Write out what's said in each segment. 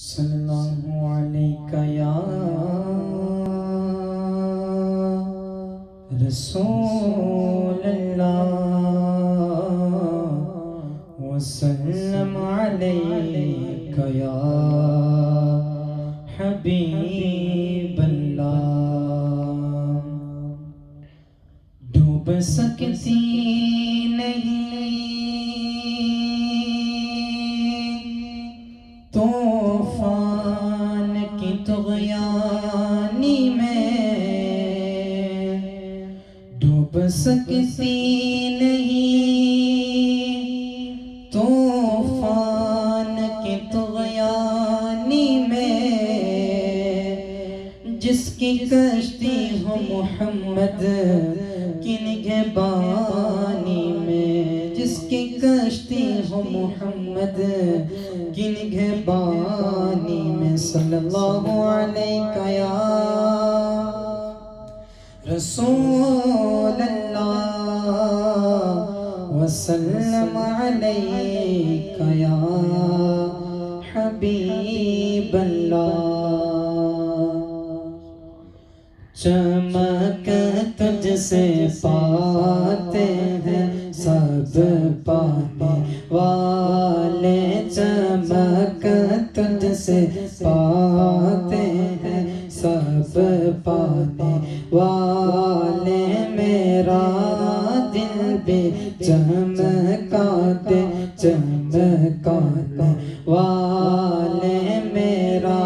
صلی اللہ علیہ یا رسول اللہ وسلم علیک یا حبیب اللہ۔ ڈوب سکتی نہیں طوفان کی طغیانی میں، ڈوب سکتی نہیں طوفان کی طغیانی میں، جس کی کشتی ہو محمد کی نگہبانی میں، جس کی کشتی ہو محمد کی نگہبانی میں، صلی اللہ علیہ یا رسول اللہ وسلم علیک یا حبیب اللہ۔ چمک تجھ سے پاتے ہیں سب پانے والے، چمک تجھ سے پاتے ہیں سب پانے والے، میرا دل بھی چمکا دے چمکا دے والے، میرا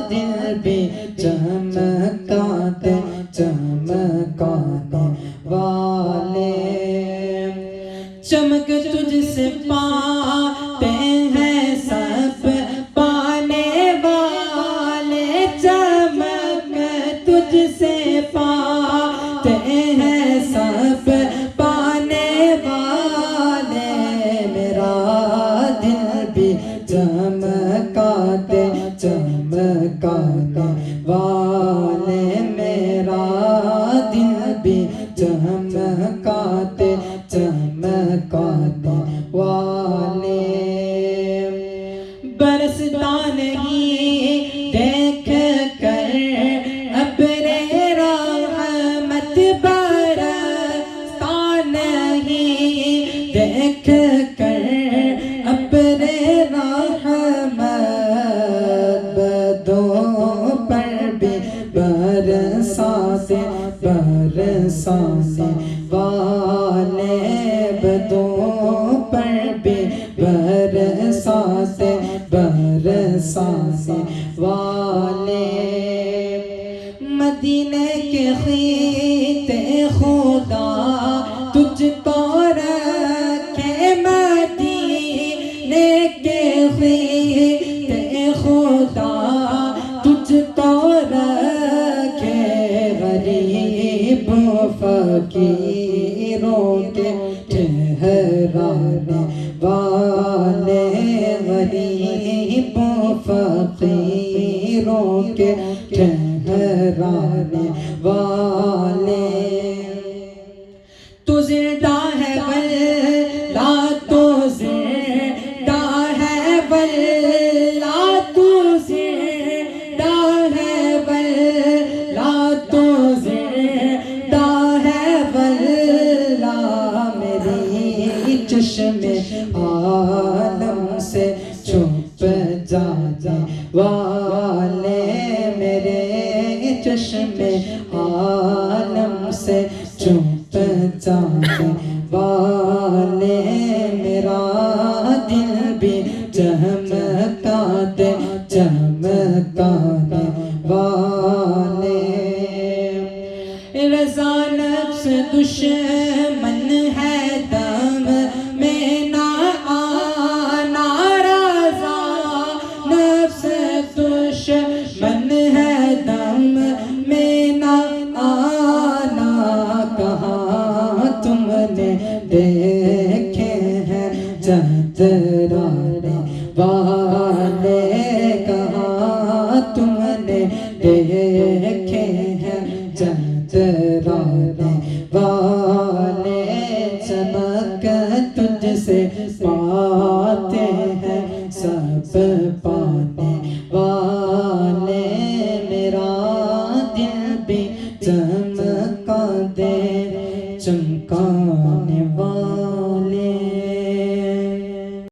دل بھی چمکا دے چمکا دے والے۔ چمک تجھ سے پاتے ہیں سب پانے والے، چمک تجھ سے پاتے ہیں سب پانے والے، میرا دل بھی چمکا دے چمکا دے والے، میرا دل بھی چمکا دے چمکا دے والے۔ برستا نہیں دیکھ کر ابر رحمت، برستا نہیں دیکھ کر ابر رحمت، بدوں پر بھی برسا دے برسا دے والے، بدوں پر بھی برسا دے برسا دے والے۔ مدینے کے خطے خدا تجھ کو رکھے، مدینے کے خطے خدا تجھ کو رکھے، غریب فقیروں کے ٹھہرانے والے، غریب فقیروں کے ٹھہرانے والے۔ تو زندہ ہے واللہ تو زندہ ہے واللہ تو زندہ ہے واللہ تو زندہ ہے واللہ، میری چشم عالم سے چھپ جانے والے، میرے چشم عالم سے چھپ جانے والے، میرا دل بھی چمکا دے چمکا دے والے۔ رضا نفس دشمن ہے دم میں نہ آنا، رضا نفس دشمن ہے دم میں نہ آنا، کہاں تم نے دیکھے ہیں چترانے والے، کہاں تم نے دیکھے ہیں چترانے والے، چمک تجھ سے پاتے ہیں سب پانے پانے والے